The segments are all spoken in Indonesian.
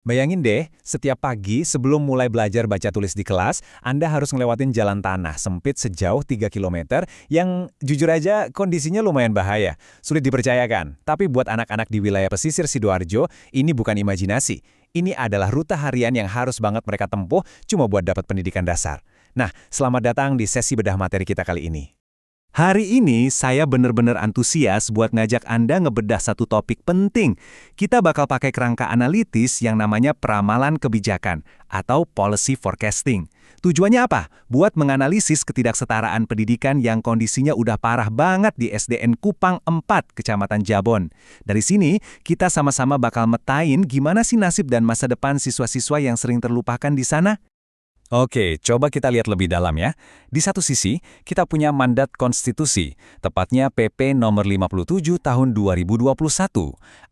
Bayangin deh, setiap pagi sebelum mulai belajar baca tulis di kelas, Anda harus ngelewatin jalan tanah sempit sejauh 3 kilometer yang jujur aja kondisinya lumayan bahaya. Sulit dipercayakan, tapi buat anak-anak di wilayah pesisir Sidoarjo, ini bukan imajinasi. Ini adalah rute harian yang harus banget mereka tempuh cuma buat dapat pendidikan dasar. Nah, selamat datang di sesi bedah materi kita kali ini. Hari ini saya benar-benar antusias buat ngajak Anda ngebedah satu topik penting. Kita bakal pakai kerangka analitis yang namanya peramalan kebijakan atau policy forecasting. Tujuannya apa? Buat menganalisis ketidaksetaraan pendidikan yang kondisinya udah parah banget di SDN Kupang 4, Kecamatan Jabon. Dari sini, kita sama-sama bakal metain gimana sih nasib dan masa depan siswa-siswa yang sering terlupakan di sana. Oke, coba kita lihat lebih dalam ya. Di satu sisi, kita punya mandat konstitusi, tepatnya PP nomor 57 tahun 2021.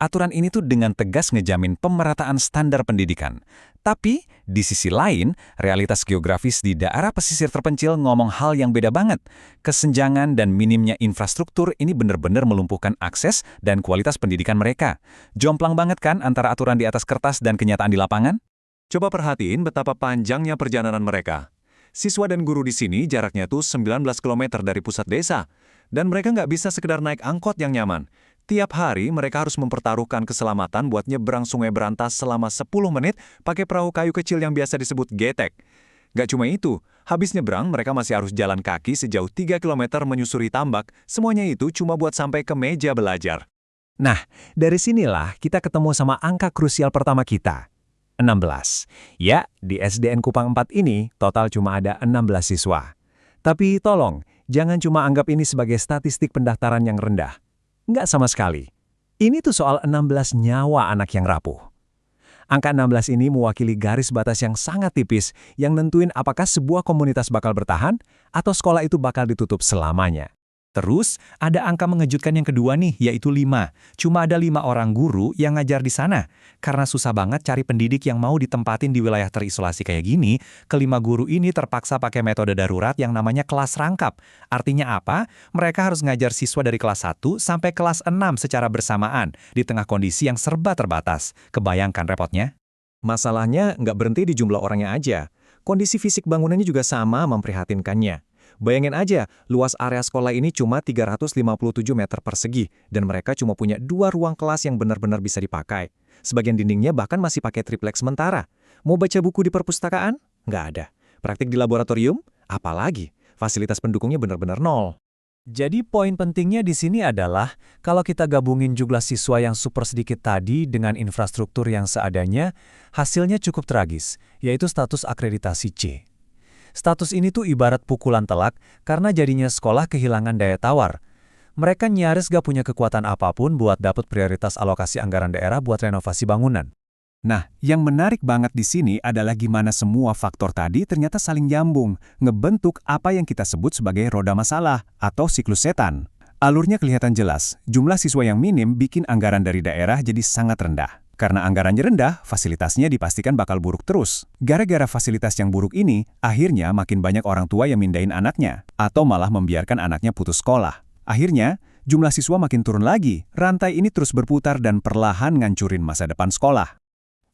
Aturan ini tuh dengan tegas ngejamin pemerataan standar pendidikan. Tapi, di sisi lain, realitas geografis di daerah pesisir terpencil ngomong hal yang beda banget. Kesenjangan dan minimnya infrastruktur ini benar-benar melumpuhkan akses dan kualitas pendidikan mereka. Jomplang banget kan antara aturan di atas kertas dan kenyataan di lapangan? Coba perhatiin betapa panjangnya perjalanan mereka. Siswa dan guru di sini jaraknya tuh 19 km dari pusat desa. Dan mereka nggak bisa sekedar naik angkot yang nyaman. Tiap hari mereka harus mempertaruhkan keselamatan buat nyebrang Sungai Berantas selama 10 menit pakai perahu kayu kecil yang biasa disebut getek. Nggak cuma itu, habis nyebrang mereka masih harus jalan kaki sejauh 3 km menyusuri tambak. Semuanya itu cuma buat sampai ke meja belajar. Nah, dari sinilah kita ketemu sama angka krusial pertama kita. 16. Ya, di SDN Kupang 4 ini total cuma ada 16 siswa. Tapi tolong, jangan cuma anggap ini sebagai statistik pendaftaran yang rendah. Nggak sama sekali. Ini tuh soal 16 nyawa anak yang rapuh. Angka 16 ini mewakili garis batas yang sangat tipis yang nentuin apakah sebuah komunitas bakal bertahan atau sekolah itu bakal ditutup selamanya. Terus, ada angka mengejutkan yang kedua nih, yaitu 5. Cuma ada 5 orang guru yang ngajar di sana. Karena susah banget cari pendidik yang mau ditempatin di wilayah terisolasi kayak gini, kelima guru ini terpaksa pakai metode darurat yang namanya kelas rangkap. Artinya apa? Mereka harus ngajar siswa dari kelas 1 sampai kelas 6 secara bersamaan, di tengah kondisi yang serba terbatas. Kebayangkan repotnya? Masalahnya nggak berhenti di jumlah orangnya aja. Kondisi fisik bangunannya juga sama memprihatinkannya. Bayangin aja, luas area sekolah ini cuma 357 meter persegi, dan mereka cuma punya 2 ruang kelas yang benar-benar bisa dipakai. Sebagian dindingnya bahkan masih pakai triplek sementara. Mau baca buku di perpustakaan? Nggak ada. Praktik di laboratorium? Apalagi. Fasilitas pendukungnya benar-benar nol. Jadi poin pentingnya di sini adalah, kalau kita gabungin jumlah siswa yang super sedikit tadi dengan infrastruktur yang seadanya, hasilnya cukup tragis, yaitu status akreditasi C. Status ini tuh ibarat pukulan telak karena jadinya sekolah kehilangan daya tawar. Mereka nyaris gak punya kekuatan apapun buat dapat prioritas alokasi anggaran daerah buat renovasi bangunan. Nah, yang menarik banget di sini adalah gimana semua faktor tadi ternyata saling nyambung, ngebentuk apa yang kita sebut sebagai roda masalah atau siklus setan. Alurnya kelihatan jelas, jumlah siswa yang minim bikin anggaran dari daerah jadi sangat rendah. Karena anggarannya rendah, fasilitasnya dipastikan bakal buruk terus. Gara-gara fasilitas yang buruk ini, akhirnya makin banyak orang tua yang mindahin anaknya, atau malah membiarkan anaknya putus sekolah. Akhirnya, jumlah siswa makin turun lagi, rantai ini terus berputar dan perlahan ngancurin masa depan sekolah.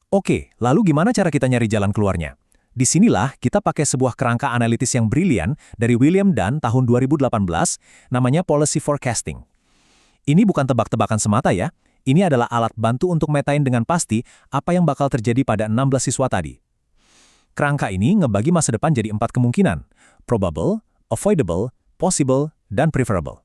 Oke, lalu gimana cara kita nyari jalan keluarnya? Disinilah kita pakai sebuah kerangka analitis yang brilian dari William Dunn tahun 2018, namanya Policy Forecasting. Ini bukan tebak-tebakan semata ya. Ini adalah alat bantu untuk metain dengan pasti apa yang bakal terjadi pada 16 siswa tadi. Kerangka ini ngebagi masa depan jadi 4 kemungkinan: probable, avoidable, possible, dan preferable.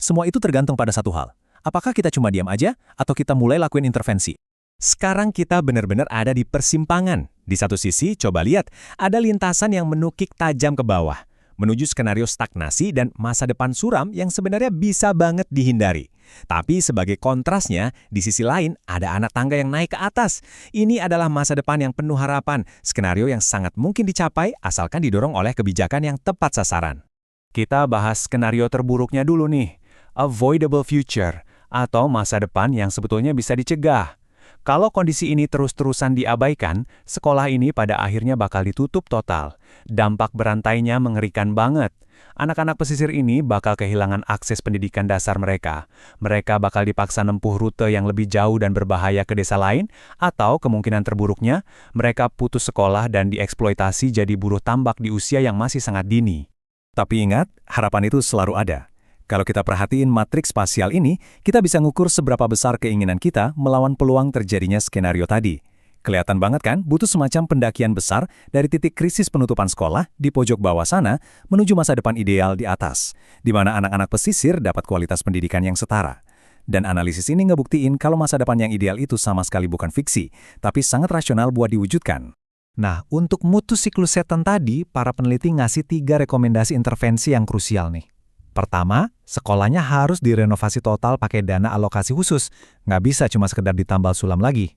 Semua itu tergantung pada satu hal. Apakah kita cuma diam aja atau kita mulai lakuin intervensi? Sekarang kita benar-benar ada di persimpangan. Di satu sisi, coba lihat, ada lintasan yang menukik tajam ke bawah, menuju skenario stagnasi dan masa depan suram yang sebenarnya bisa banget dihindari. Tapi sebagai kontrasnya, di sisi lain ada anak tangga yang naik ke atas. Ini adalah masa depan yang penuh harapan, skenario yang sangat mungkin dicapai asalkan didorong oleh kebijakan yang tepat sasaran. Kita bahas skenario terburuknya dulu nih, avoidable future, atau masa depan yang sebetulnya bisa dicegah. Kalau kondisi ini terus-terusan diabaikan, sekolah ini pada akhirnya bakal ditutup total. Dampak berantainya mengerikan banget. Anak-anak pesisir ini bakal kehilangan akses pendidikan dasar mereka. Mereka bakal dipaksa nempuh rute yang lebih jauh dan berbahaya ke desa lain, atau kemungkinan terburuknya, mereka putus sekolah dan dieksploitasi jadi buruh tambak di usia yang masih sangat dini. Tapi ingat, harapan itu selalu ada. Kalau kita perhatiin matriks spasial ini, kita bisa ngukur seberapa besar keinginan kita melawan peluang terjadinya skenario tadi. Kelihatan banget kan, butuh semacam pendakian besar dari titik krisis penutupan sekolah di pojok bawah sana menuju masa depan ideal di atas, di mana anak-anak pesisir dapat kualitas pendidikan yang setara. Dan analisis ini ngebuktiin kalau masa depan yang ideal itu sama sekali bukan fiksi, tapi sangat rasional buat diwujudkan. Nah, untuk mutus siklus setan tadi, para peneliti ngasih 3 rekomendasi intervensi yang krusial nih. Pertama, sekolahnya harus direnovasi total pakai dana alokasi khusus, nggak bisa cuma sekedar ditambal sulam lagi.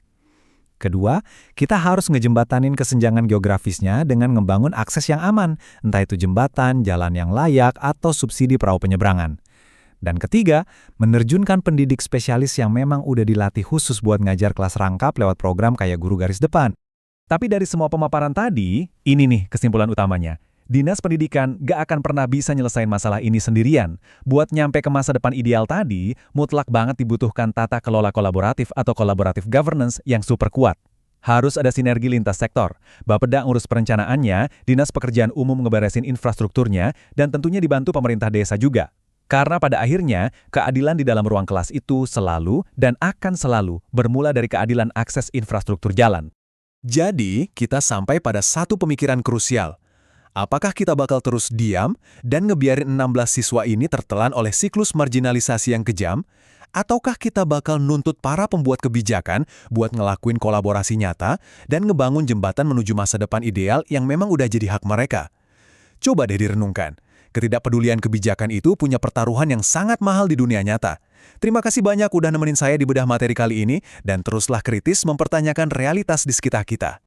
Kedua, kita harus ngejembatanin kesenjangan geografisnya dengan membangun akses yang aman, entah itu jembatan, jalan yang layak, atau subsidi perahu penyeberangan. Dan ketiga, menerjunkan pendidik spesialis yang memang udah dilatih khusus buat ngajar kelas rangkap lewat program kayak guru garis depan. Tapi dari semua pemaparan tadi, ini nih kesimpulan utamanya. Dinas Pendidikan gak akan pernah bisa nyelesain masalah ini sendirian. Buat nyampe ke masa depan ideal tadi, mutlak banget dibutuhkan tata kelola kolaboratif atau collaborative governance yang super kuat. Harus ada sinergi lintas sektor. Bapeda ngurus perencanaannya, Dinas Pekerjaan Umum ngeberesin infrastrukturnya, dan tentunya dibantu pemerintah desa juga. Karena pada akhirnya, keadilan di dalam ruang kelas itu selalu dan akan selalu bermula dari keadilan akses infrastruktur jalan. Jadi, kita sampai pada satu pemikiran krusial. Apakah kita bakal terus diam dan ngebiarin 16 siswa ini tertelan oleh siklus marginalisasi yang kejam? Ataukah kita bakal nuntut para pembuat kebijakan buat ngelakuin kolaborasi nyata dan ngebangun jembatan menuju masa depan ideal yang memang udah jadi hak mereka? Coba deh direnungkan. Ketidakpedulian kebijakan itu punya pertaruhan yang sangat mahal di dunia nyata. Terima kasih banyak udah nemenin saya di bedah materi kali ini dan teruslah kritis mempertanyakan realitas di sekitar kita.